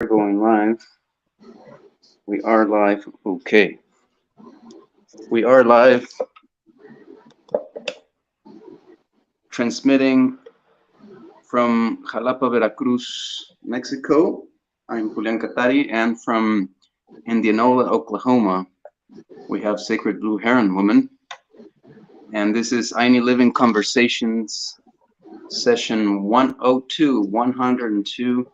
We're going live. We are live. Okay. We are live, transmitting from Jalapa, Veracruz, Mexico. I'm Julian Catari, and from Indianola, Oklahoma, we have Sacred Blue Heron Woman. And this is Aini Living Conversations, session 102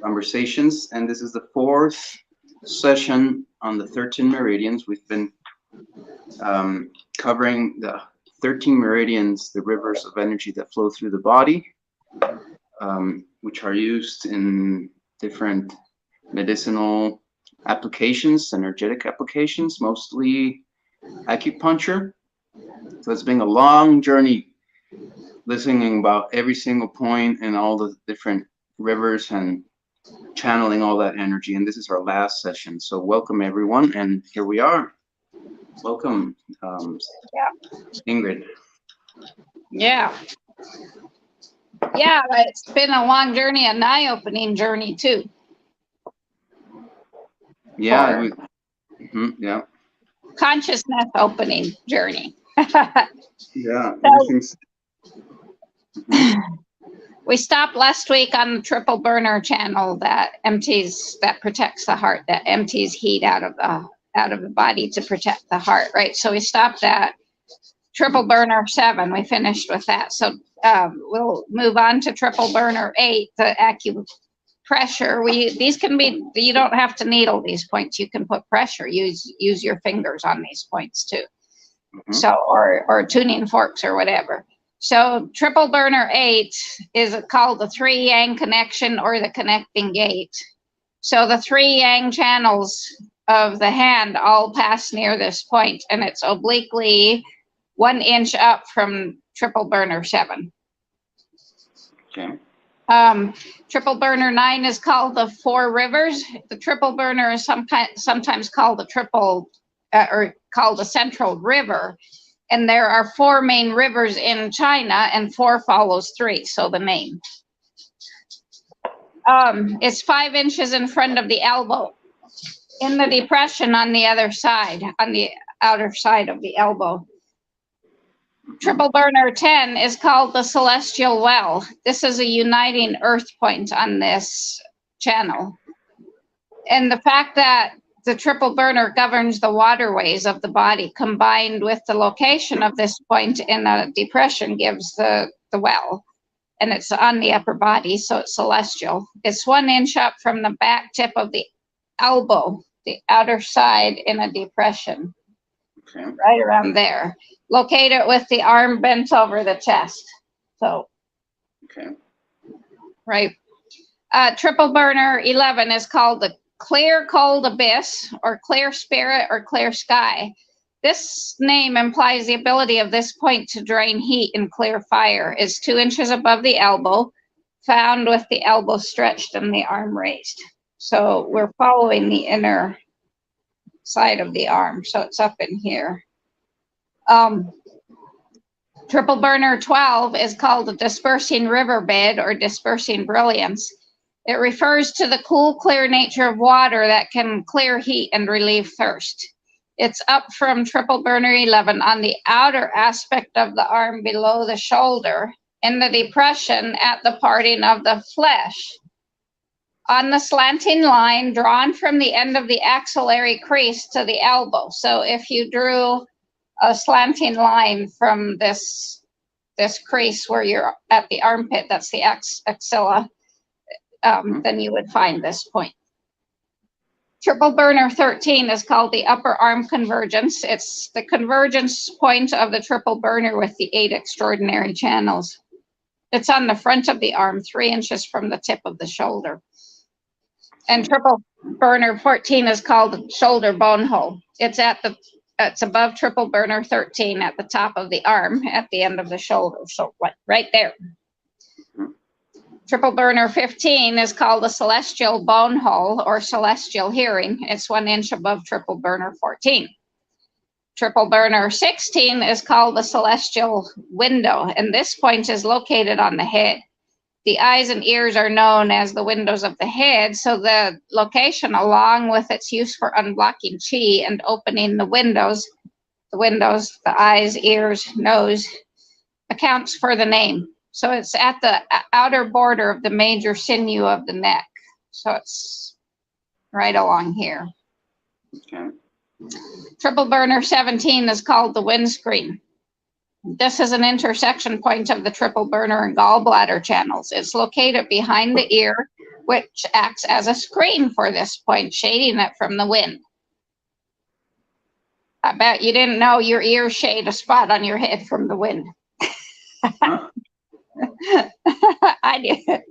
conversations. And this is the fourth session on the 13 meridians. We've been covering the 13 meridians, the rivers of energy that flow through the body, which are used in different medicinal applications, energetic applications, mostly acupuncture. So it's been a long journey listening about every single point and all the different rivers and channeling all that energy. And this is our last session. So welcome everyone. And here we are. Welcome, Ingrid. Yeah, it's been a long journey, an eye-opening journey too. Yeah, yeah. Consciousness opening journey. Yeah, So, we stopped last week on the triple burner channel that protects the heart, that empties heat out of the body to protect the heart, right? So we stopped at triple burner 7. We finished with that. So we'll move on to triple burner 8, the acupressure. These can be, you don't have to needle these points. You can put pressure. Use your fingers on these points too. So or tuning forks or whatever. So triple burner 8 is called the 3 yang connection or the connecting gate. So the 3 yang channels of the hand all pass near this point, and it's obliquely 1 inch up from triple burner 7. Okay. Triple burner 9 is called the 4 rivers. The triple burner is sometimes called the or called the central river. And there are 4 main rivers in China, and 4 follows 3, so the name. It's 5 inches in front of the elbow, in the depression on the other side, on the outer side of the elbow. Triple burner 10 is called the celestial well. This is a uniting earth point on this channel. And the fact that the triple burner governs the waterways of the body, combined with the location of this point in a depression, gives the well. And it's on the upper body, so it's celestial. It's 1 inch up from the back tip of the elbow, the outer side in a depression. Okay. Right around there. Locate it with the arm bent over the chest. So, okay. Right. Triple burner 11 is called the clear cold abyss, or clear spirit, or clear sky. This name implies the ability of this point to drain heat and clear fire. It's 2 inches above the elbow, found with the elbow stretched and the arm raised. So we're following the inner side of the arm, so it's up in here. Triple burner 12 is called the dispersing riverbed or dispersing brilliance. It refers to the cool, clear nature of water that can clear heat and relieve thirst. It's up from triple burner 11 on the outer aspect of the arm below the shoulder, in the depression at the parting of the flesh, on the slanting line drawn from the end of the axillary crease to the elbow. So if you drew a slanting line from this crease where you're at the armpit, that's the axilla, then you would find this point. Triple burner 13 is called the upper arm convergence. It's the convergence point of the triple burner with the 8 extraordinary channels. It's on the front of the arm, 3 inches from the tip of the shoulder. And triple burner 14 is called the shoulder bone hole. It's above triple burner 13 at the top of the arm, at the end of the shoulder. So right there. Triple burner 15 is called the celestial bone hole or celestial hearing. It's 1 inch above triple burner 14. Triple burner 16 is called the celestial window, and this point is located on the head. The eyes and ears are known as the windows of the head, so the location, along with its use for unblocking chi and opening the windows, the eyes, ears, nose, accounts for the name. So it's at the outer border of the major sinew of the neck. So it's right along here. Okay. Triple burner 17 is called the windscreen. This is an intersection point of the triple burner and gallbladder channels. It's located behind the ear, which acts as a screen for this point, shading it from the wind. I bet you didn't know your ears shade a spot on your head from the wind. Huh? I did.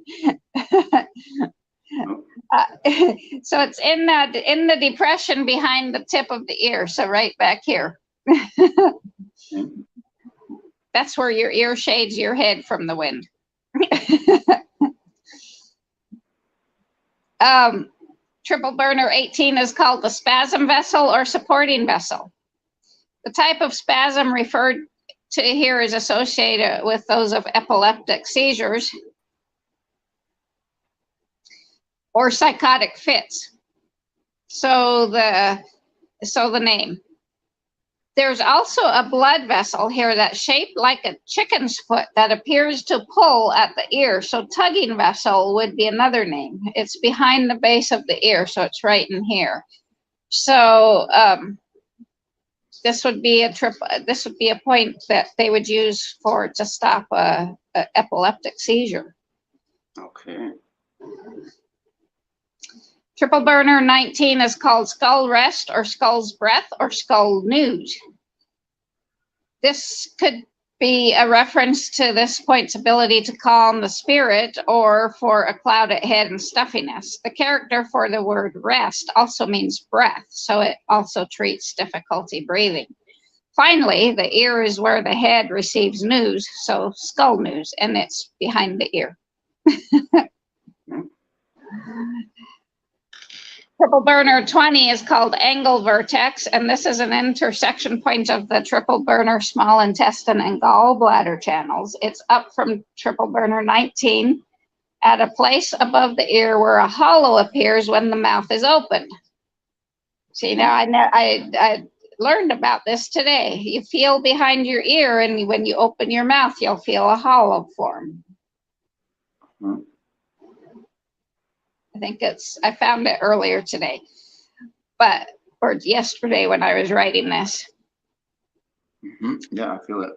So it's in the depression behind the tip of the ear, so right back here. That's where your ear shades your head from the wind. Triple burner 18 is called the spasm vessel or supporting vessel. The type of spasm referred to here is associated with those of epileptic seizures or psychotic fits. So the name. There's also a blood vessel here that's shaped like a chicken's foot that appears to pull at the ear. So tugging vessel would be another name. It's behind the base of the ear, so it's right in here. So this would be a point that they would use to stop a epileptic seizure. Okay. Triple burner 19 is called skull rest or skull's breath or skull news. This could be a reference to this point's ability to calm the spirit or for a clouded head and stuffiness. The character for the word rest also means breath, so it also treats difficulty breathing. Finally, the ear is where the head receives news, so skull news, and it's behind the ear. Triple burner 20 is called angle vertex, and this is an intersection point of the triple burner small intestine and gallbladder channels. It's up from triple burner 19 at a place above the ear where a hollow appears when the mouth is opened. See, now I learned about this today. You feel behind your ear, and when you open your mouth, you'll feel a hollow form. Hmm. I found it earlier today, or yesterday when I was writing this. Mm-hmm. Yeah, I feel it.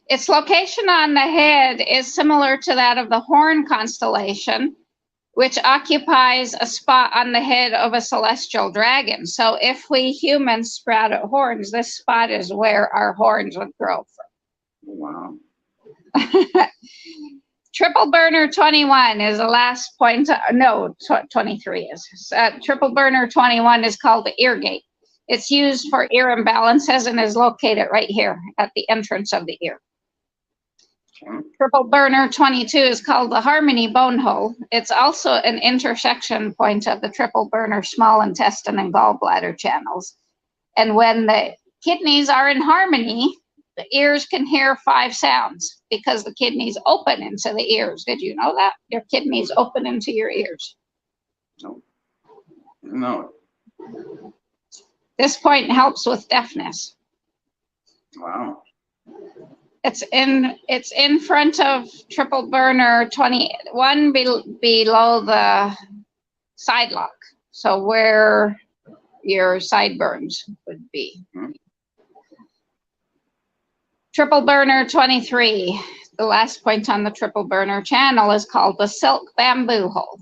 Its location on the head is similar to that of the Horn constellation, which occupies a spot on the head of a celestial dragon. So if we humans sprouted horns, this spot is where our horns would grow from. Wow. Triple burner 21 is the last point. 23 is. Triple burner 21 is called the ear gate. It's used for ear imbalances and is located right here at the entrance of the ear. Okay. Triple burner 22 is called the harmony bone hole. It's also an intersection point of the triple burner small intestine and gallbladder channels. And when the kidneys are in harmony, the ears can hear 5 sounds because the kidneys open into the ears. Did you know that? Your kidneys open into your ears. No. This point helps with deafness. Wow. It's in front of triple burner 21 below the side lock. So where your sideburns would be. Hmm. Triple burner 23, the last point on the triple burner channel, is called the silk bamboo hole.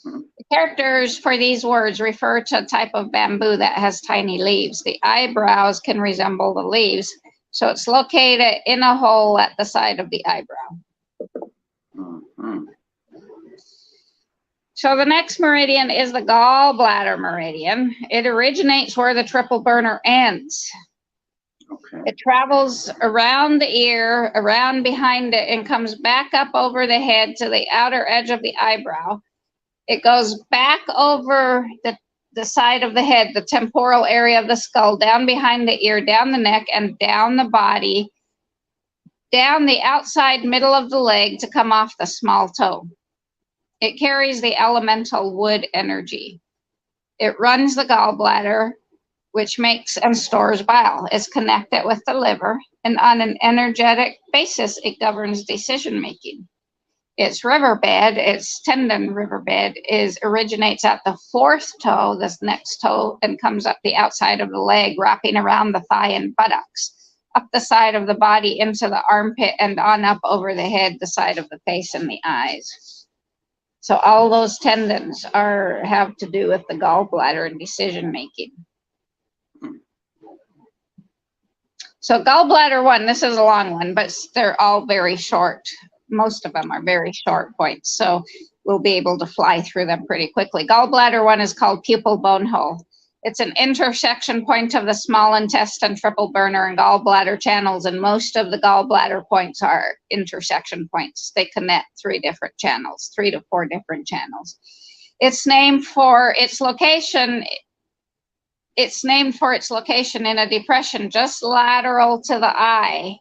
Hmm. The characters for these words refer to a type of bamboo that has tiny leaves. The eyebrows can resemble the leaves, so it's located in a hole at the side of the eyebrow. Mm-hmm. So the next meridian is the gallbladder meridian. It originates where the triple burner ends. Okay. It travels around the ear, around behind it, and comes back up over the head to the outer edge of the eyebrow. It goes back over the the side of the head, the temporal area of the skull, down behind the ear, down the neck, and down the body, down the outside middle of the leg to come off the small toe. It carries the elemental wood energy. It runs the gallbladder, which makes and stores bile. It's connected with the liver, and on an energetic basis, it governs decision making. Its riverbed, its tendon riverbed, originates at the fourth toe, this next toe, and comes up the outside of the leg, wrapping around the thigh and buttocks, up the side of the body into the armpit, and on up over the head, the side of the face, and the eyes. So all those tendons have to do with the gallbladder and decision making. So gallbladder 1, this is a long one, but they're all very short. Most of them are very short points, so we'll be able to fly through them pretty quickly. Gallbladder 1 is called pupal bone hole. It's an intersection point of the small intestine, triple burner, and gallbladder channels, and most of the gallbladder points are intersection points. They connect 3 different channels, 3 to 4 different channels. It's named for its location. It's named for its location in a depression just lateral to the eye,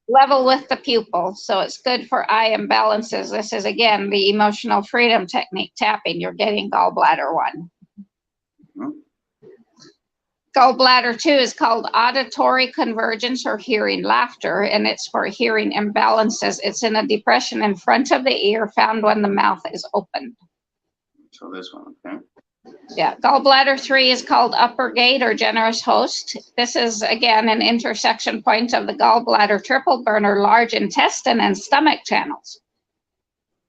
level with the pupil, so it's good for eye imbalances. This is, again, the emotional freedom technique tapping. You're getting gallbladder 1. Gallbladder 2 is called auditory convergence or hearing laughter, and it's for hearing imbalances. It's in a depression in front of the ear, found when the mouth is open. So this one, okay. Yeah, gallbladder 3 is called upper gate or generous host. This is, again, an intersection point of the gallbladder, triple burner, large intestine, and stomach channels.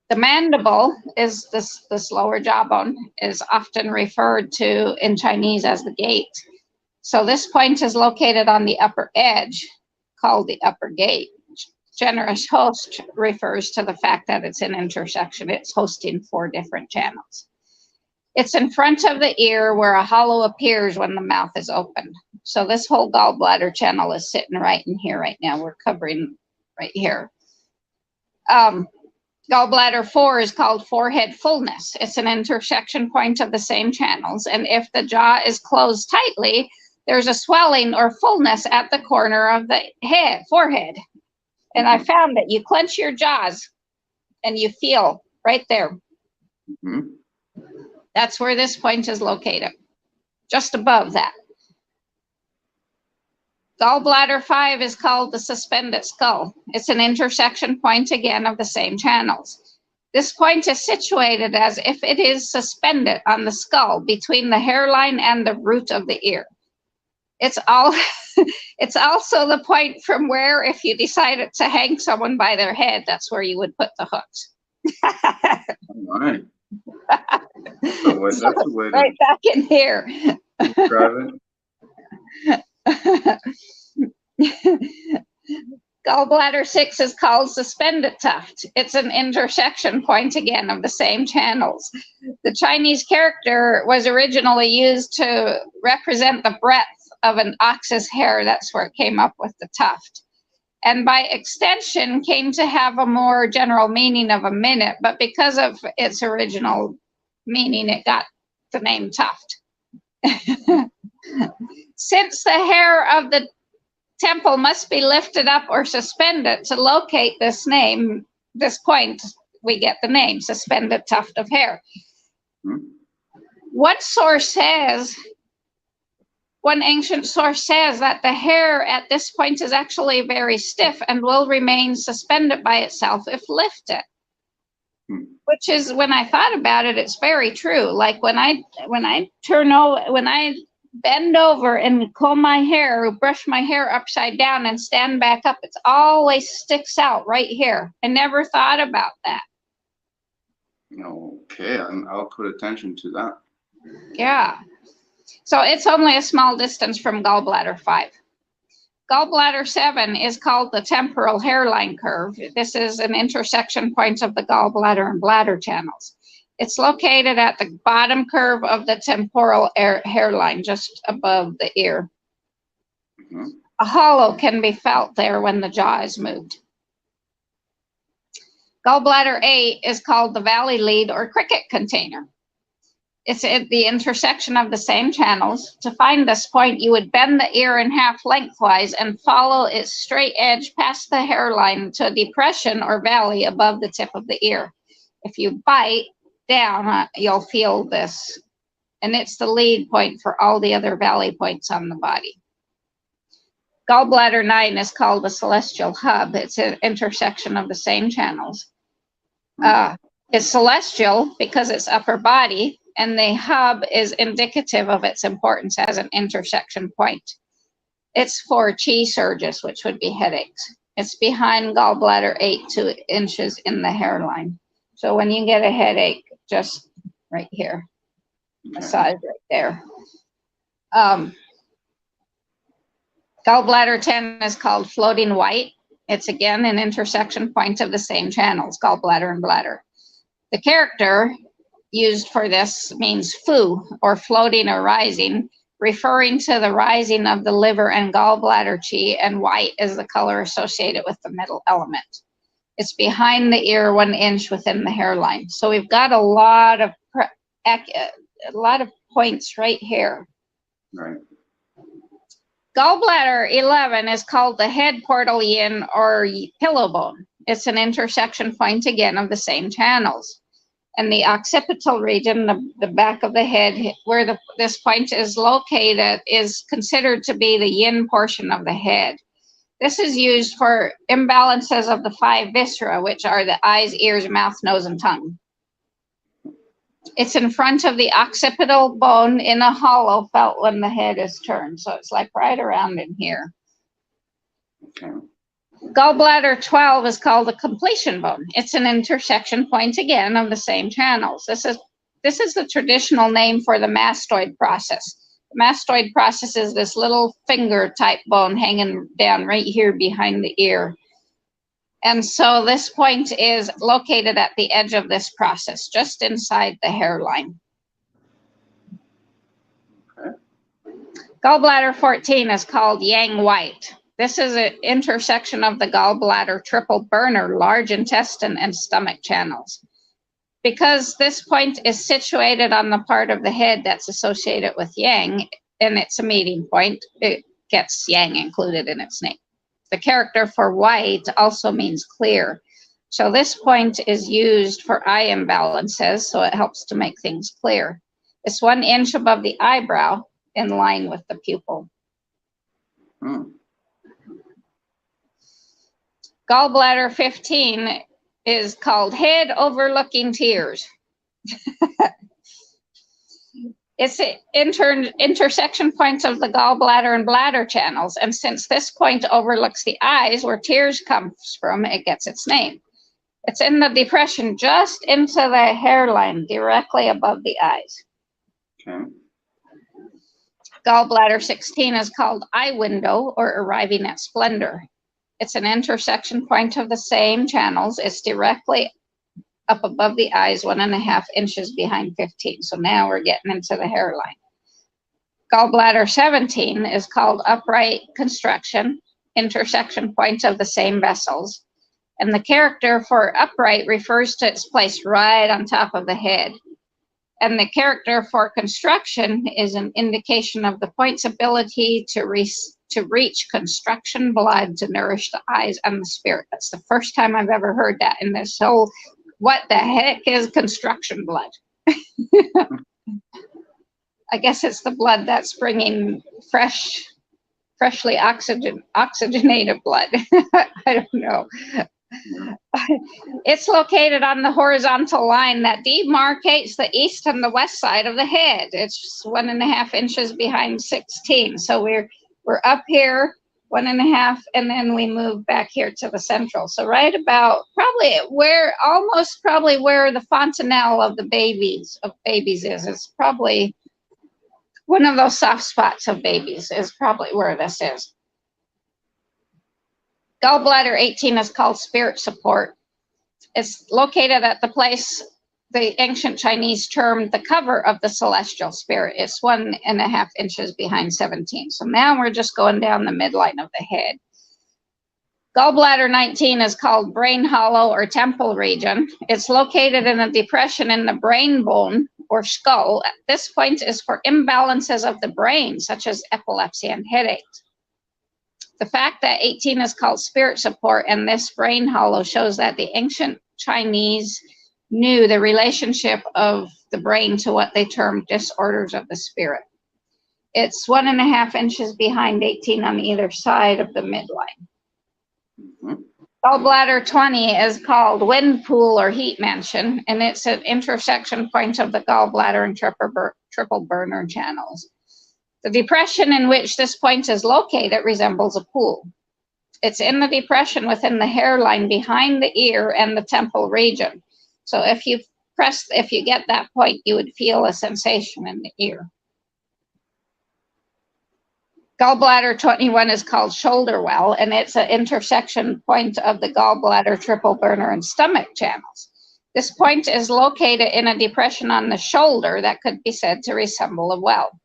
The mandible is this lower jawbone, is often referred to in Chinese as the gate. So this point is located on the upper edge, called the upper gate. Generous host refers to the fact that it's an intersection. It's hosting 4 different channels. It's in front of the ear where a hollow appears when the mouth is opened. So this whole gallbladder channel is sitting right in here right now. We're covering right here. Gallbladder 4 is called forehead fullness. It's an intersection point of the same channels. And if the jaw is closed tightly, there's a swelling or fullness at the corner of the forehead. And I found that you clench your jaws and you feel right there. Mm-hmm. That's where this point is located, just above that. Gallbladder 5 is called the suspended skull. It's an intersection point, again, of the same channels. This point is situated as if it is suspended on the skull between the hairline and the root of the ear. It's also the point from where, if you decided to hang someone by their head, that's where you would put the hooks. All right. So that's a way to right back in here. describe it. Gallbladder 6 is called suspended tuft. It's an intersection point, again, of the same channels. The Chinese character was originally used to represent the breadth of an ox's hair. That's where it came up with the tuft. And by extension came to have a more general meaning of a minute, but because of its original meaning, it got the name tuft. Since the hair of the temple must be lifted up or suspended to locate this point, we get the name, suspended tuft of hair. One ancient source says that the hair at this point is actually very stiff and will remain suspended by itself if lifted. Which is, when I thought about it, it's very true. Like when I bend over and comb my hair, or brush my hair upside down and stand back up, it always sticks out right here. I never thought about that. Okay, I'll put attention to that. Yeah. So it's only a small distance from gallbladder 5. Gallbladder 7 is called the temporal hairline curve. This is an intersection point of the gallbladder and bladder channels. It's located at the bottom curve of the temporal hairline, just above the ear. Mm-hmm. A hollow can be felt there when the jaw is moved. Gallbladder 8 is called the valley lead or cricket container. It's at the intersection of the same channels. To find this point, you would bend the ear in half lengthwise and follow its straight edge past the hairline to a depression or valley above the tip of the ear. If you bite down, you'll feel this, and it's the lead point for all the other valley points on the body. Gallbladder 9 is called the celestial hub. It's an intersection of the same channels. It's celestial because it's upper body, and the hub is indicative of its importance as an intersection point. It's for chi surges, which would be headaches. It's behind gallbladder 8, 2 inches in the hairline. So when you get a headache, just right here, massage right there. Gallbladder 10 is called floating white. It's again an intersection point of the same channels, gallbladder and bladder. The character used for this means fu, or floating or rising, referring to the rising of the liver and gallbladder chi, and white is the color associated with the middle element. It's behind the ear, 1 inch within the hairline. So we've got a lot of points right here. Right. Gallbladder 11 is called the head portal yin or pillow bone. It's an intersection point again of the same channels. And the occipital region, the back of the head, where this point is located, is considered to be the yin portion of the head. This is used for imbalances of the 5 viscera, which are the eyes, ears, mouth, nose, and tongue. It's in front of the occipital bone in a hollow felt when the head is turned. So it's like right around in here. Okay. Gallbladder 12 is called the completion bone. It's an intersection point again of the same channels. This is the traditional name for the mastoid process. The mastoid process is this little finger type bone hanging down right here behind the ear. And so this point is located at the edge of this process, just inside the hairline. Okay. Gallbladder 14 is called yang white. This is an intersection of the gallbladder triple burner, large intestine, and stomach channels. Because this point is situated on the part of the head that's associated with yang, and it's a meeting point, it gets yang included in its name. The character for white also means clear. So this point is used for eye imbalances, so it helps to make things clear. It's 1 inch above the eyebrow, in line with the pupil. Gallbladder 15 is called head overlooking tears. It's intersection points of the gallbladder and bladder channels, and since this point overlooks the eyes where tears comes from, it gets its name. It's in the depression just into the hairline, directly above the eyes. Okay. Gallbladder 16 is called eye window, or arriving at splendor. It's an intersection point of the same channels. It's directly up above the eyes, 1.5 inches behind 15. So now we're getting into the hairline. Gallbladder 17 is called upright construction, intersection point of the same vessels. And the character for upright refers to its place right on top of the head. And the character for construction is an indication of the point's ability to reach construction blood to nourish the eyes and the spirit. That's the first time I've ever heard that in this whole, what the heck is construction blood? I guess it's the blood that's bringing freshly oxygenated blood. I don't know. It's located on the horizontal line that demarcates the east and the west side of the head. It's 1.5 inches behind 16. So we're up here 1.5, and then we move back here to the central. So right about almost probably where the fontanelle of the babies is probably one of those soft spots of babies is probably where this is. Gallbladder 18 is called spirit support. It's located at the place the ancient Chinese termed the cover of the celestial spirit. It's 1.5 inches behind 17. So now we're just going down the midline of the head. Gallbladder 19 is called brain hollow or temple region. It's located in a depression in the brain bone or skull. This point is for imbalances of the brain, such as epilepsy and headaches. The fact that 18 is called spirit support and this brain hollow shows that the ancient Chinese knew the relationship of the brain to what they termed disorders of the spirit. It's 1.5 inches behind 18 on either side of the midline. Gallbladder 20 is called wind pool or heat mansion, and it's an intersection point of the gallbladder and triple burner channels. The depression in which this point is located resembles a pool. It's in the depression within the hairline behind the ear and the temple region. So if you get that point, you would feel a sensation in the ear. Gallbladder 21 is called shoulder well, and it's an intersection point of the gallbladder, triple burner, and stomach channels. This point is located in a depression on the shoulder that could be said to resemble a well.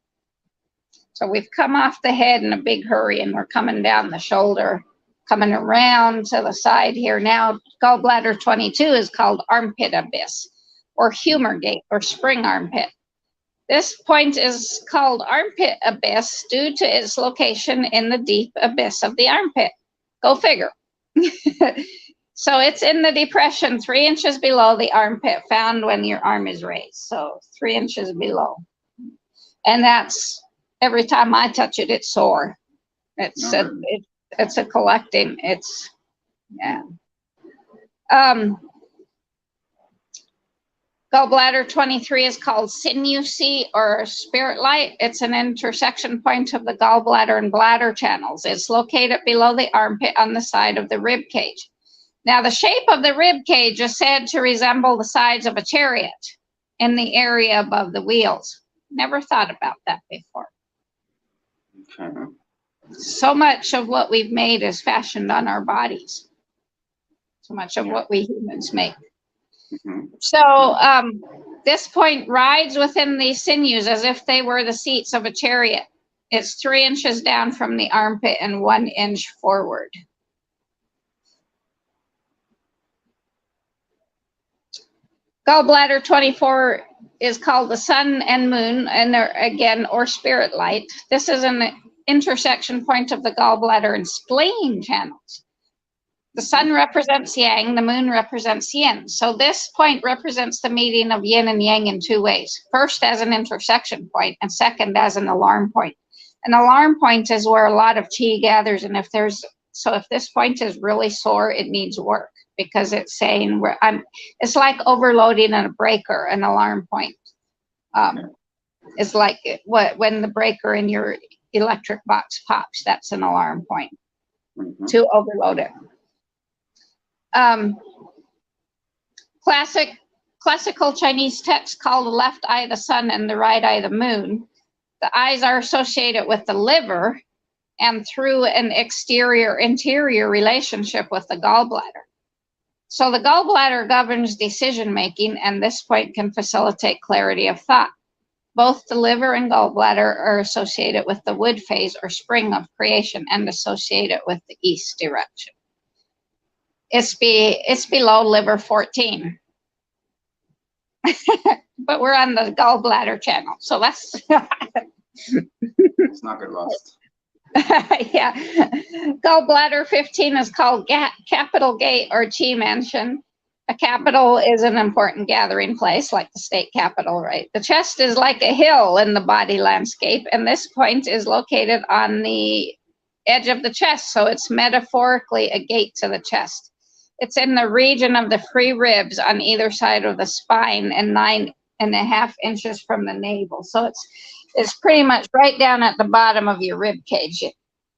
So we've come off the head in a big hurry, and we're coming down the shoulder, coming around to the side here. Now, gallbladder 22 is called armpit abyss, or humor gate, or spring armpit. This point is called armpit abyss due to its location in the deep abyss of the armpit. Go figure. So it's in the depression 3 inches below the armpit found when your arm is raised. So 3 inches below. And that's, every time I touch it, it's sore. It's a collecting. It's, yeah. Gallbladder 23 is called sinuosity or spirit light. It's an intersection point of the gallbladder and bladder channels. It's located below the armpit on the side of the rib cage. Now, the shape of the rib cage is said to resemble the sides of a chariot in the area above the wheels. Never thought about that before. Okay. So much of what we've made is fashioned on our bodies. So much of what we humans make. So this point rides within these sinews as if they were the seats of a chariot. It's 3 inches down from the armpit and 1 inch forward. Gallbladder 24 is called the sun and moon, and they're again, or spirit light. This is an intersection point of the gallbladder and spleen channels. The sun represents yang, the moon represents yin. So this point represents the meeting of yin and yang in two ways. First, as an intersection point, and second, as an alarm point. An alarm point is where a lot of chi gathers, and if this point is really sore, it needs work, because it's saying it's like overloading a breaker, an alarm point. It's like when the breaker in your electric box pops, that's an alarm point to overload it. Classical Chinese texts call the left eye the sun and the right eye the moon. The eyes are associated with the liver and through an exterior-interior relationship with the gallbladder. So the gallbladder governs decision-making, and this point can facilitate clarity of thought. Both the liver and gallbladder are associated with the wood phase or spring of creation and associated with the east direction. It's below liver 14. But we're on the gallbladder channel, so that's let's not get lost. Yeah. Gallbladder 15 is called capital gate or chi mansion. A capital is an important gathering place, like the state capital, right? The chest is like a hill in the body landscape, and this point is located on the edge of the chest, so it's metaphorically a gate to the chest. It's in the region of the free ribs on either side of the spine and 9.5 inches from the navel. So it's pretty much right down at the bottom of your rib cage.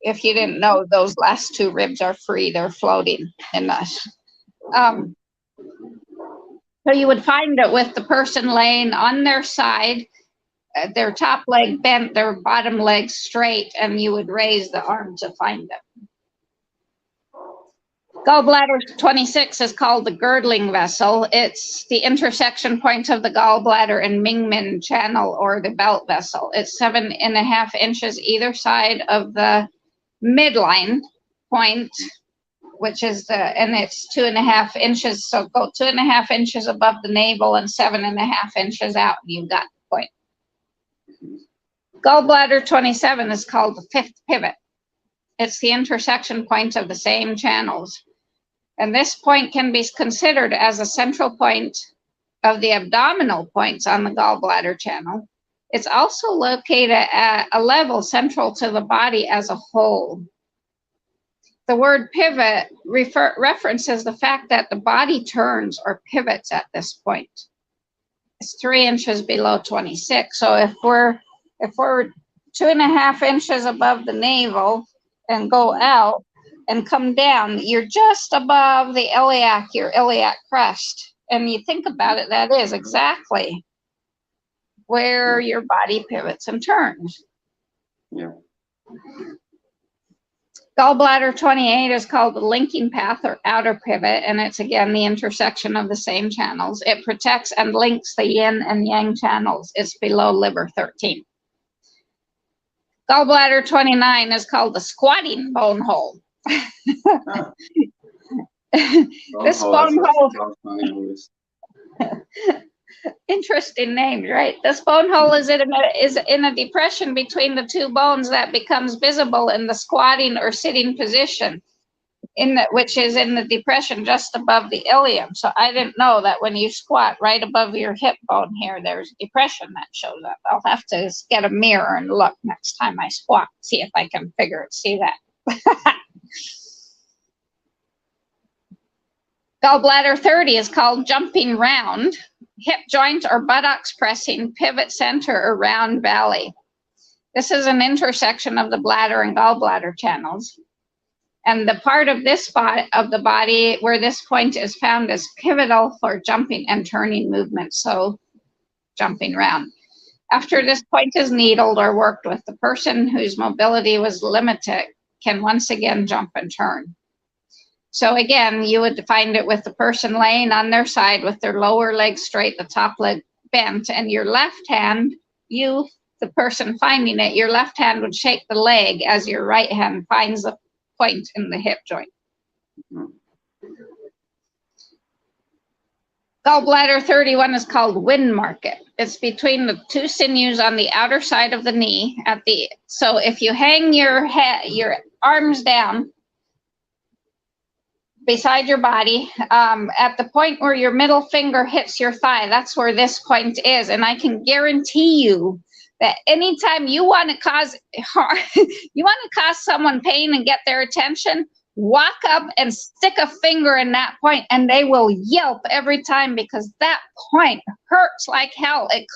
If you didn't know, those last two ribs are free. They're floating in us. So you would find it with the person laying on their side, their top leg bent, their bottom leg straight, and you would raise the arm to find them. Gallbladder 26 is called the girdling vessel. It's the intersection point of the gallbladder and Mingmen channel, or the belt vessel. It's 7.5 inches either side of the midline point which is and it's 2.5 inches. So go 2.5 inches above the navel and 7.5 inches out. You've got the point. Gallbladder 27 is called the fifth pivot. It's the intersection point of the same channels. And this point can be considered as a central point of the abdominal points on the gallbladder channel. It's also located at a level central to the body as a whole. The word pivot references the fact that the body turns or pivots at this point. It's 3 inches below 26. So if we're 2.5 inches above the navel and go out and come down, you're just above the iliac, your iliac crest. And you think about it, that is exactly where your body pivots and turns. Yeah. Gallbladder 28 is called the linking path or outer pivot, and it's again the intersection of the same channels. It protects and links the yin and yang channels. It's below liver 13. Gallbladder 29 is called the squatting bone hole. This bone hole. Interesting name, right? This bone hole is in a depression between the two bones that becomes visible in the squatting or sitting position, which is in the depression just above the ilium. So I didn't know that when you squat right above your hip bone here, there's a depression that shows up. I'll have to get a mirror and look next time I squat, see if I can see that. Gallbladder 30 is called jumping round. Hip joint or buttocks pressing, pivot center or round valley. This is an intersection of the bladder and gallbladder channels. And the part of this spot of the body where this point is found is pivotal for jumping and turning movement, so jumping round. After this point is needled or worked with, the person whose mobility was limited can once again jump and turn. So again, you would find it with the person laying on their side with their lower leg straight, the top leg bent, and your left hand, the person finding it, your left hand would shake the leg as your right hand finds the point in the hip joint. Gallbladder 31 is called wind market. It's between the two sinews on the outer side of the knee. So if you hang your arms down beside your body, at the point where your middle finger hits your thigh, that's where this point is. And I can guarantee you that anytime you want to cause harm, you want to cause someone pain and get their attention, walk up and stick a finger in that point and they will yelp every time, because that point hurts like hell. It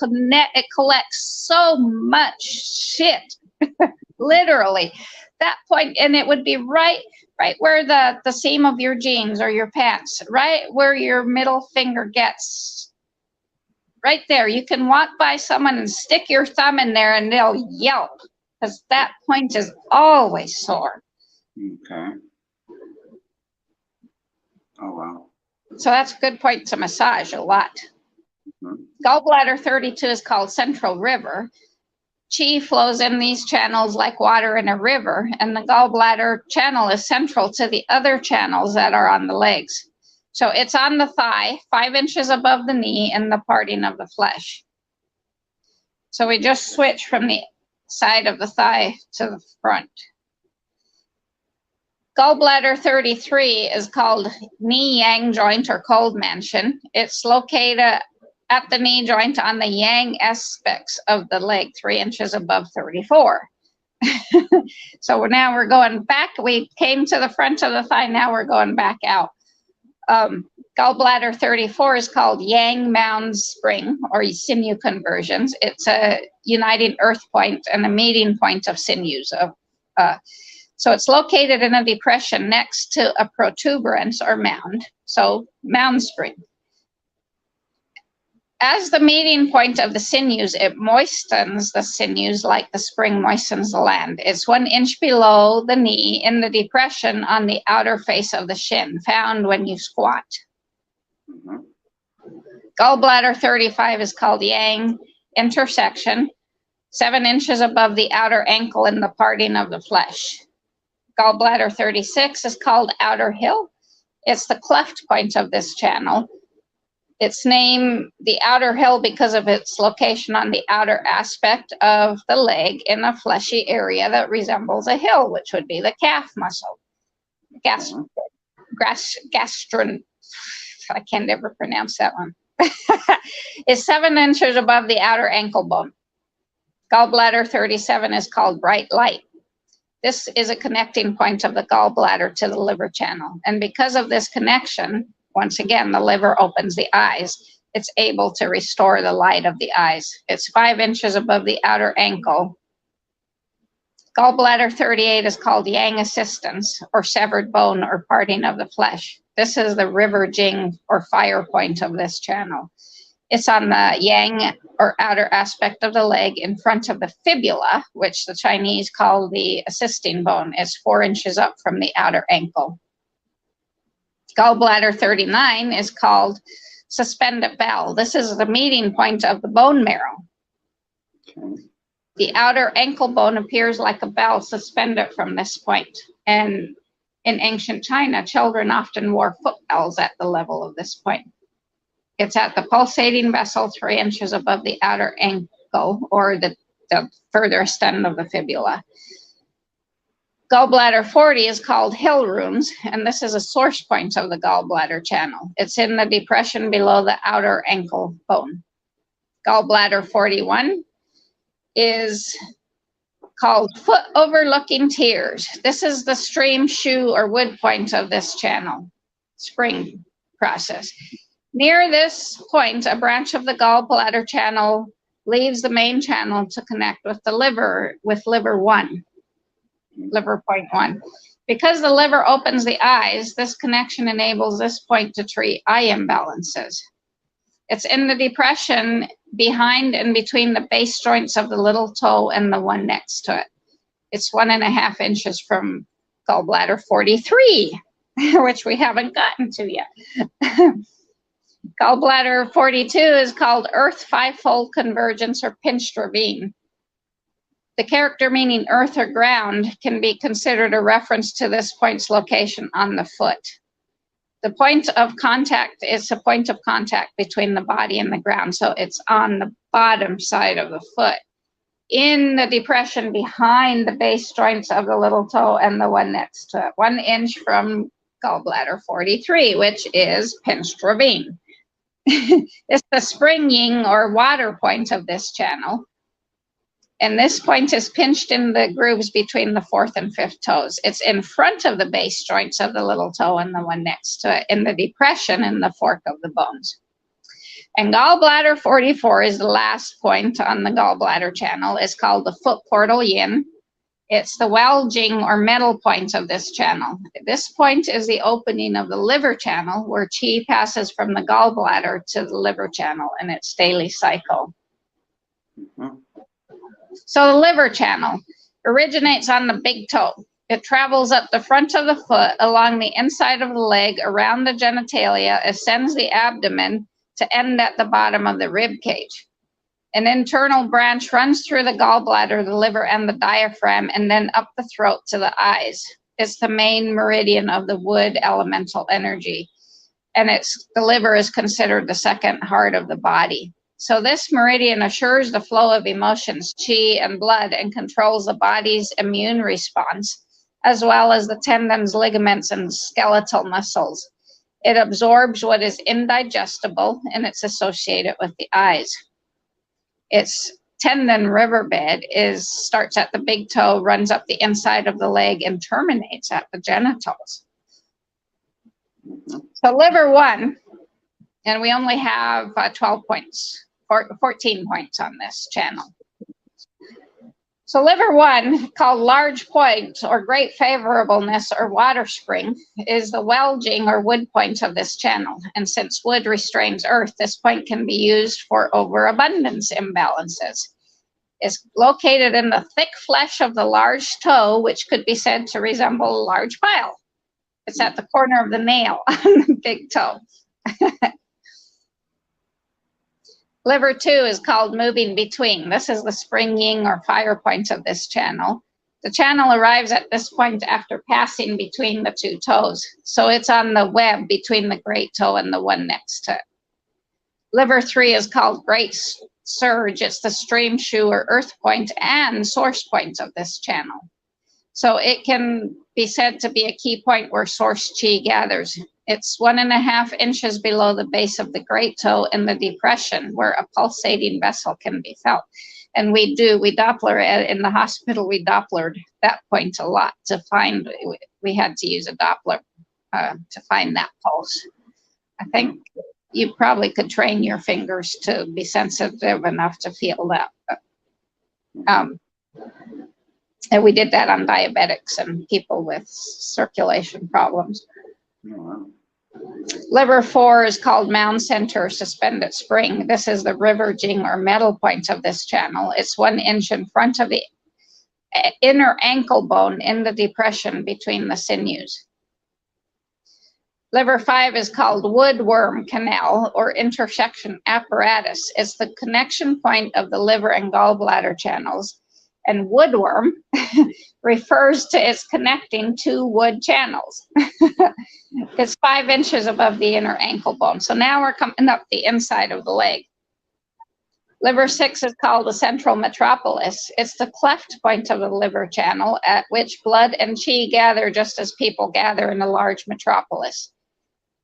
collects so much shit, literally. That point, and it would be right where the seam of your jeans or your pants, right where your middle finger gets, right there. You can walk by someone and stick your thumb in there and they'll yelp, because that point is always sore. Okay. Oh, wow. So that's a good point to massage a lot. Mm-hmm. Gallbladder 32 is called central river. Chi flows in these channels like water in a river, and the gallbladder channel is central to the other channels that are on the legs. So it's on the thigh, 5 inches above the knee, and the parting of the flesh. So we just switch from the side of the thigh to the front. Gallbladder 33 is called knee yang joint or cold mansion. It's located at the knee joint on the yang aspects of the leg, 3 inches above 34. So now we're going back. We came to the front of the thigh. Now we're going back out. Gallbladder 34 is called yang mound spring or sinew conversions. It's a uniting earth point and a meeting point of sinews. So it's located in a depression next to a protuberance or mound. So mound spring. As the meeting point of the sinews, it moistens the sinews like the spring moistens the land. It's 1 inch below the knee in the depression on the outer face of the shin, found when you squat. Mm-hmm. Gallbladder 35 is called yang intersection, 7 inches above the outer ankle in the parting of the flesh. Gallbladder 36 is called outer hill. It's the cleft point of this channel. Its name, the outer hill, because of its location on the outer aspect of the leg in a fleshy area that resembles a hill, which would be the calf muscle. Gastron, I can't ever pronounce that one. Is 7 inches above the outer ankle bone. Gallbladder 37 is called bright light. This is a connecting point of the gallbladder to the liver channel. And because of this connection, once again, the liver opens the eyes. It's able to restore the light of the eyes. It's 5 inches above the outer ankle. Gallbladder 38 is called yang assistance, or severed bone, or parting of the flesh. This is the river jing, or fire point of this channel. It's on the yang, or outer aspect of the leg, in front of the fibula, which the Chinese call the assisting bone. It's 4 inches up from the outer ankle. Gallbladder 39 is called suspended bell. This is the meeting point of the bone marrow. Okay. The outer ankle bone appears like a bell suspended from this point. And in ancient China, children often wore foot bells at the level of this point. It's at the pulsating vessel 3 inches above the outer ankle, or the furthest end of the fibula. Gallbladder 40 is called hill runes, and this is a source point of the gallbladder channel. It's in the depression below the outer ankle bone. Gallbladder 41 is called foot overlooking tears. This is the stream, shoe, or wood point of this channel, spring process. Near this point, a branch of the gallbladder channel leaves the main channel to connect with the liver, with liver point 1. Because the liver opens the eyes, this connection enables this point to treat eye imbalances. It's in the depression behind and between the base joints of the little toe and the one next to it. It's 1.5 inches from gallbladder 43, which we haven't gotten to yet. Gallbladder 42 is called earth fivefold convergence, or pinched ravine. The character meaning earth or ground can be considered a reference to this point's location on the foot. The point of contact is a point of contact between the body and the ground, so it's on the bottom side of the foot, in the depression behind the base joints of the little toe and the one next to it, 1 inch from gallbladder 43, which is pinched ravine. It's the spring ying, or water point of this channel. And this point is pinched in the grooves between the 4th and 5th toes. It's in front of the base joints of the little toe and the one next to it, in the depression in the fork of the bones. And gallbladder 44 is the last point on the gallbladder channel. It's called the foot portal yin. It's the well-jing, or metal point of this channel. This point is the opening of the liver channel, where qi passes from the gallbladder to the liver channel in its daily cycle. Mm-hmm. So the liver channel originates on the big toe. It travels up the front of the foot, along the inside of the leg, around the genitalia, ascends the abdomen to end at the bottom of the rib cage. An internal branch runs through the gallbladder, the liver, and the diaphragm, and then up the throat to the eyes. It's the main meridian of the wood elemental energy, and the liver is considered the second heart of the body. So this meridian assures the flow of emotions, qi, and blood, and controls the body's immune response, as well as the tendons, ligaments, and skeletal muscles. It absorbs what is indigestible, and it's associated with the eyes. Its tendon riverbed starts at the big toe, runs up the inside of the leg, and terminates at the genitals. So liver 1, and we only have 12 points. 14 points on this channel. So liver 1, called large point, or great favorableness, or water spring, is the well-jing, or wood point of this channel. And since wood restrains earth, this point can be used for overabundance imbalances. It's located in the thick flesh of the large toe, which could be said to resemble a large pile. It's at the corner of the nail on the big toe. Liver 2 is called moving between. This is the spring ying, or fire point of this channel. The channel arrives at this point after passing between the two toes. So it's on the web between the great toe and the one next to it. Liver 3 is called Great Surge. It's the stream shoe or earth point and source point of this channel. So it can be said to be a key point where source chi gathers. It's 1.5 inches below the base of the great toe in the depression where a pulsating vessel can be felt. And we Doppler in the hospital, we Dopplered that point a lot to find, we had to use a Doppler to find that pulse. I think you probably could train your fingers to be sensitive enough to feel that. And we did that on diabetics and people with circulation problems. Oh, wow. Liver 4 is called Mound Center Suspended Spring. This is the river jing or metal point of this channel. It's 1 inch in front of the inner ankle bone in the depression between the sinews. Liver 5 is called Woodworm Canal or intersection apparatus. It's the connection point of the liver and gallbladder channels. And woodworm refers to its connecting two wood channels. It's 5 inches above the inner ankle bone. So now we're coming up the inside of the leg. Liver 6 is called the central metropolis. It's the cleft point of the liver channel at which blood and chi gather just as people gather in a large metropolis.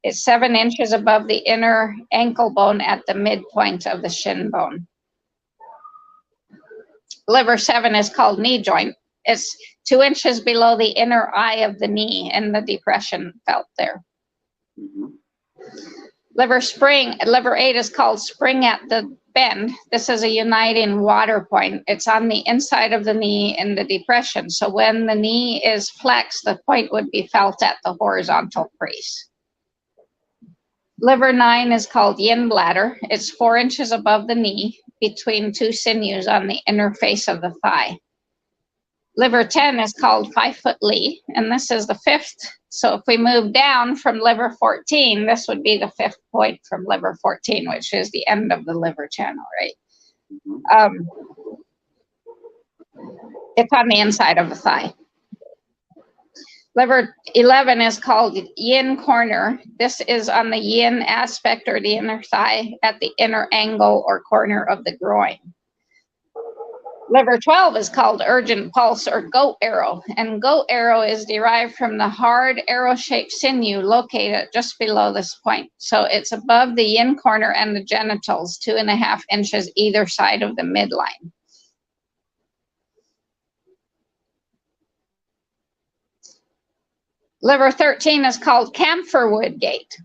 It's 7 inches above the inner ankle bone at the midpoint of the shin bone. Liver 7 is called knee joint. It's 2 inches below the inner eye of the knee and the depression felt there. Mm-hmm. Liver 8 is called spring at the bend. This is a uniting water point. It's on the inside of the knee in the depression. So when the knee is flexed, the point would be felt at the horizontal crease. Liver 9 is called yin bladder. It's 4 inches above the knee between two sinews on the inner face of the thigh. Liver 10 is called 5 foot li, and this is the 5th. So if we move down from liver 14, this would be the 5th point from liver 14, which is the end of the liver channel, right? Mm-hmm. It's on the inside of the thigh. Liver 11 is called yin corner. This is on the yin aspect or the inner thigh at the inner angle or corner of the groin. Liver 12 is called urgent pulse or goat arrow, and goat arrow is derived from the hard arrow-shaped sinew located just below this point. So it's above the yin corner and the genitals, 2.5 inches either side of the midline. Liver 13 is called camphorwood gate.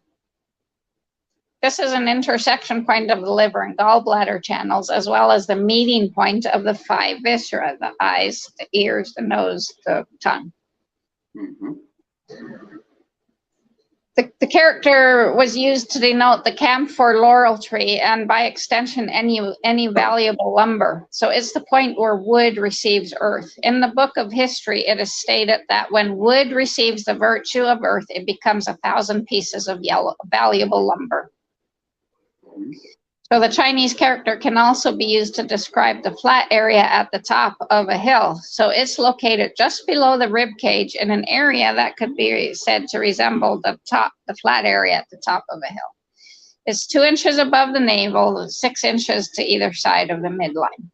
This is an intersection point of the liver and gallbladder channels, as well as the meeting point of the 5 viscera, the eyes, the ears, the nose, the tongue. Mm-hmm. The character was used to denote the camphor laurel tree and by extension any valuable lumber. So it's the point where wood receives earth. In the book of history, it is stated that when wood receives the virtue of earth, it becomes 1,000 pieces of valuable lumber. So the Chinese character can also be used to describe the flat area at the top of a hill. So it's located just below the rib cage in an area that could be said to resemble the flat area at the top of a hill. It's 2 inches above the navel, 6 inches to either side of the midline.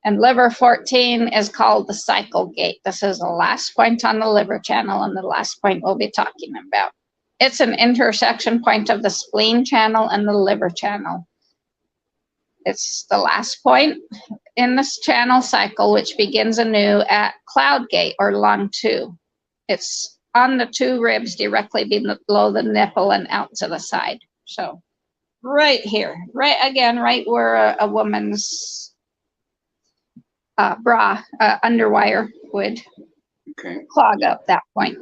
And liver 14 is called the cycle gate. This is the last point on the liver channel and the last point we'll be talking about. It's an intersection point of the spleen channel and the liver channel. It's the last point in this channel cycle, which begins anew at cloud gate or lung 2. It's on the 2 ribs directly below the nipple and out to the side. So right here, right where a woman's bra underwire would clog up that point.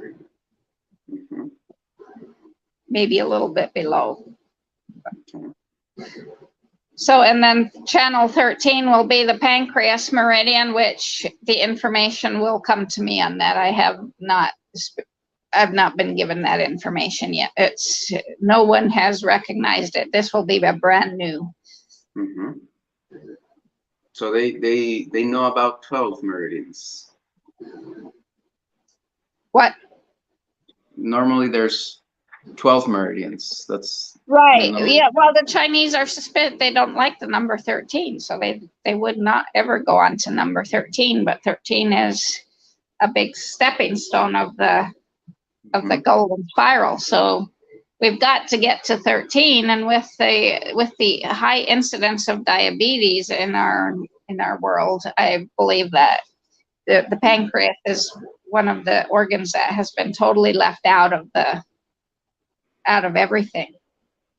Mm-hmm. Maybe a little bit below. So, and then channel 13 will be the pancreas meridian, which the information will come to me on that. I've not been given that information yet. No one has recognized it. This will be a brand new. Mm-hmm. So they know about 12 meridians. What? Normally there's 12 meridians. That's the Right. number. Yeah. Well, the Chinese are suspicious. They don't like the number 13, so they would not ever go on to number 13. But 13 is a big stepping stone of the golden spiral. So we've got to get to 13, and with the high incidence of diabetes in our world, I believe that the pancreas is one of the organs that has been totally left out of everything.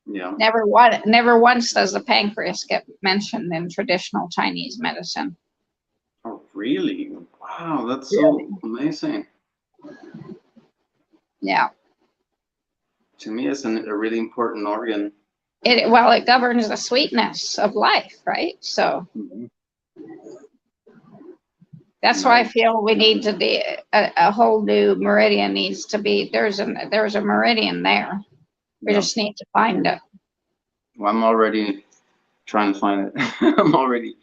Yeah. Never once does the pancreas get mentioned in traditional Chinese medicine. Oh, really? Wow, that's so amazing. Yeah. To me, it's a really important organ. It governs the sweetness of life, right? So that's why I feel we need to be a whole new meridian needs to be. There's a meridian there. We just need to find it. Well, I'm already trying to find it. I'm already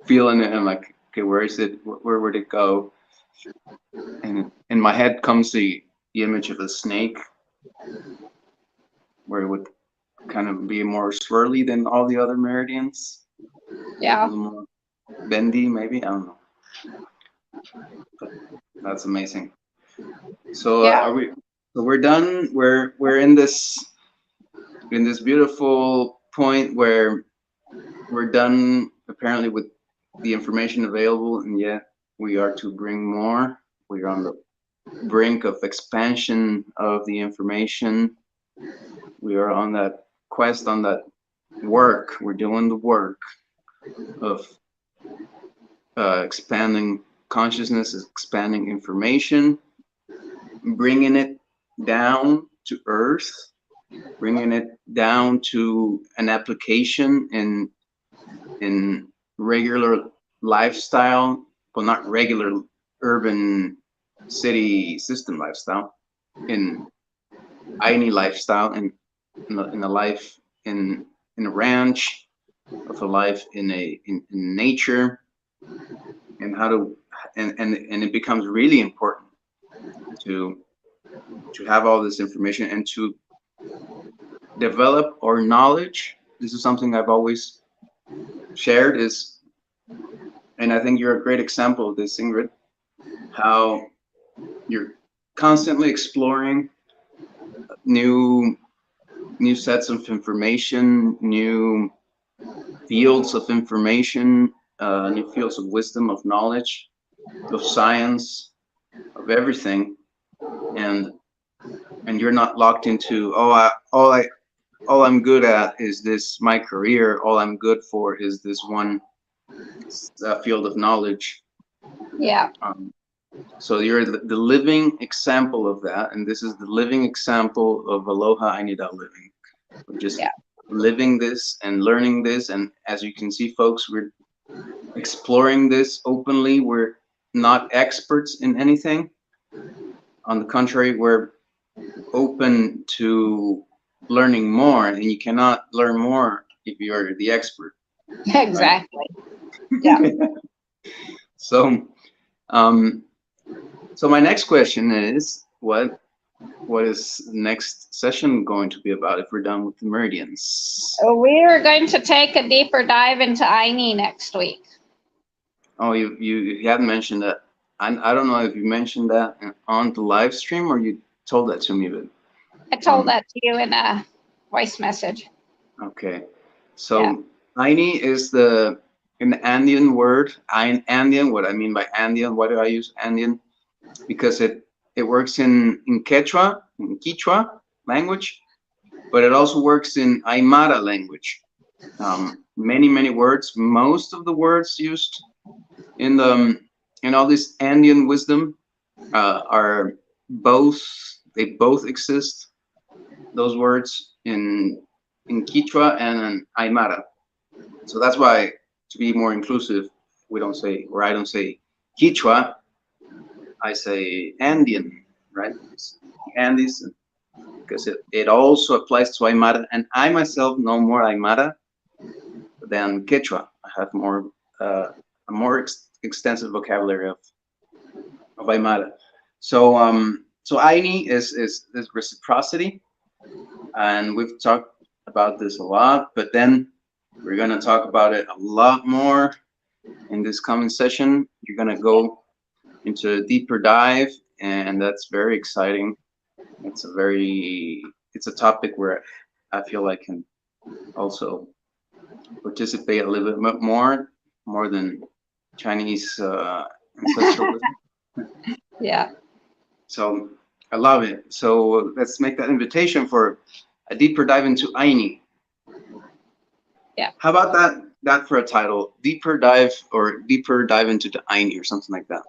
feeling it. I'm like, okay, where is it? Where would it go? And in my head comes the image of a snake, where it would kind of be more swirly than all the other meridians. Yeah. A little more bendy, maybe. I don't know. But that's amazing. So are we? So we're done. We're in this beautiful point where we're done apparently with the information available, and yet we are to bring more. We are on the brink of expansion of the information. We are on that quest, on that work. We're doing the work of expanding consciousness, expanding information, bringing it down to earth, bringing it down to an application in regular lifestyle. Well, not regular urban city system lifestyle, in any lifestyle, in a life in a ranch, of a life in nature, and how to and it becomes really important to have all this information and to develop our knowledge. This is something I've always shared, is, and I think you're a great example of this, Ingrid, how you're constantly exploring new sets of information, new fields of information, new fields of wisdom, of knowledge, of science, of everything, and you're not locked into, all I'm good at is this, my career. All I'm good for is this one field of knowledge. Yeah. So you're the living example of that, and this is the living example of Aloha Ainida living. We're just living this and learning this, and as you can see, folks, we're exploring this openly. We're not experts in anything. On the contrary, we're open to learning more, and you cannot learn more if you're the expert. Exactly. Right? Yeah. So my next question is, what is the next session going to be about if we're done with the meridians? We are going to take a deeper dive into Aini next week. Oh, you haven't mentioned that. I don't know if you mentioned that on the live stream or you told that to me, but I told that to you in a voice message. Okay, so Aini is an Andean word. Andean. What I mean by Andean? Why do I use Andean? Because it works in Quechua, language, but it also works in Aymara language. Many words. Most of the words used in all this Andean wisdom are both. They both exist. Those words in Quechua and in Aymara. So that's why, to be more inclusive, we don't say, or I don't say Quechua, I say Andean, right? It's Andes, because it also applies to Aymara, and I myself know more Aymara than Quechua. I have more a more extensive vocabulary of Aymara. So Aini is reciprocity, and we've talked about this a lot, but then we're gonna talk about it a lot more in this coming session. You're gonna go into a deeper dive, and that's very exciting. It's a topic where I feel I can also participate a little bit more than Chinese ancestralism. Yeah. So I love it. So let's make that invitation for a deeper dive into Aini. Yeah. How about that for a title? Deeper dive into the Aini or something like that.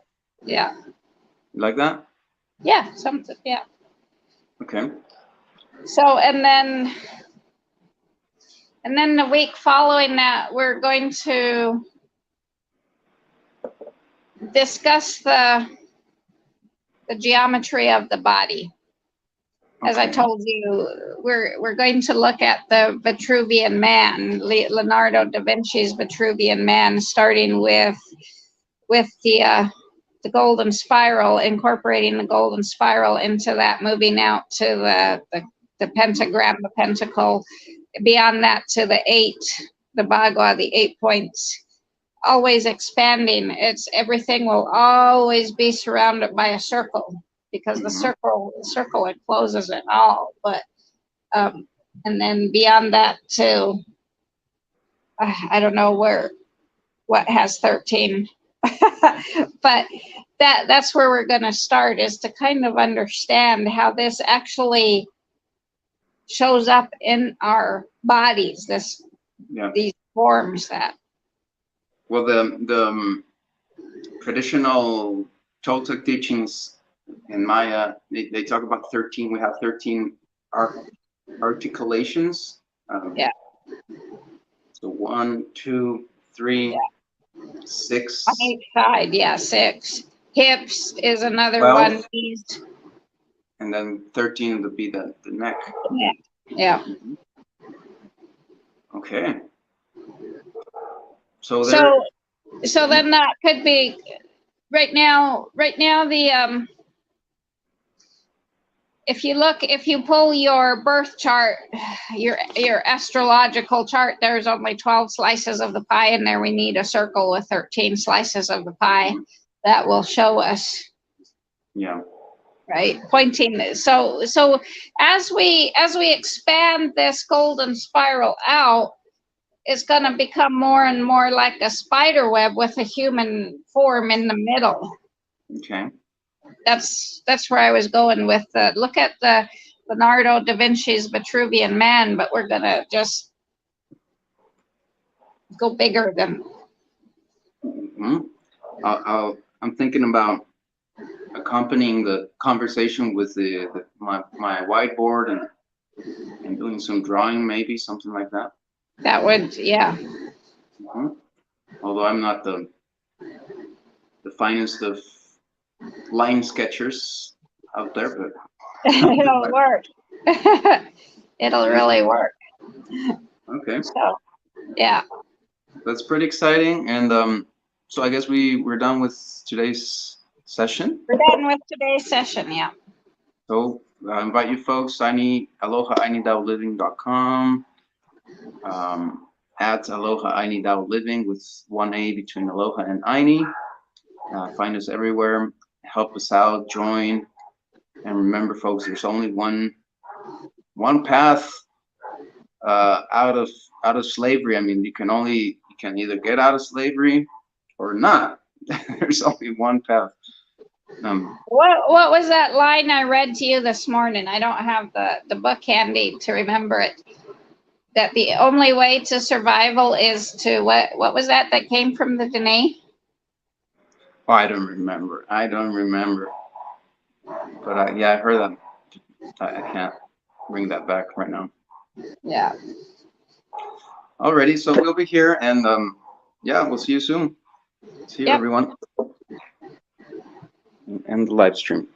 Yeah. You like that? Yeah. Something. Yeah. Okay. So, and then the week following that, we're going to discuss the geometry of the body. As I told you, we're going to look at the Vitruvian Man, Leonardo da Vinci's Vitruvian Man, starting with the golden spiral, incorporating the golden spiral into that, moving out to the pentagram, the pentacle, beyond that to the Bagua, the 8 points, always expanding. Everything will always be surrounded by a circle, because the circle encloses it all. But and then beyond that to I don't know what has 13. But that's where we're going to start, is to kind of understand how this actually shows up in our bodies, these forms that. Well, the traditional Toltec teachings in Maya, they talk about 13. We have 13 articulations. Yeah. So 1, 2, 3, 6. On each side, yeah, 6. Hips is another 12. one. Knees. And then 13 would be the neck. Yeah. Okay. So then that could be right now the if you pull your birth chart, your astrological chart, there's only 12 slices of the pie in there. We need a circle with 13 slices of the pie that will show us. Yeah. Right, pointing. So as we expand this golden spiral out, it's going to become more and more like a spider web with a human form in the middle. Okay. That's where I was going with the look at the Leonardo da Vinci's Vitruvian Man, but we're going to just go bigger than. I'm thinking about accompanying the conversation with my whiteboard and doing some drawing, maybe something like that. That would, yeah. Although I'm not the finest of line sketchers out there, but it'll work. It'll really work. Okay. So, yeah. That's pretty exciting, and so I guess we're done with today's session. We're done with today's session, yeah. So I invite you folks, aloha-aini-living.com, at aloha-aini-living with 1 A between aloha and Aini. Find us everywhere. Help us out. Join. And remember, folks, there's only one path out of slavery. I mean, you can either get out of slavery or not. There's only one path. What was that line I read to you this morning? I don't have the book handy to remember it. That the only way to survival is to what was that came from the Dene? Oh, I don't remember. But I heard that. I can't bring that back right now. Yeah. Alrighty, so we'll be here, and yeah, we'll see you soon. See you, everyone. End the live stream.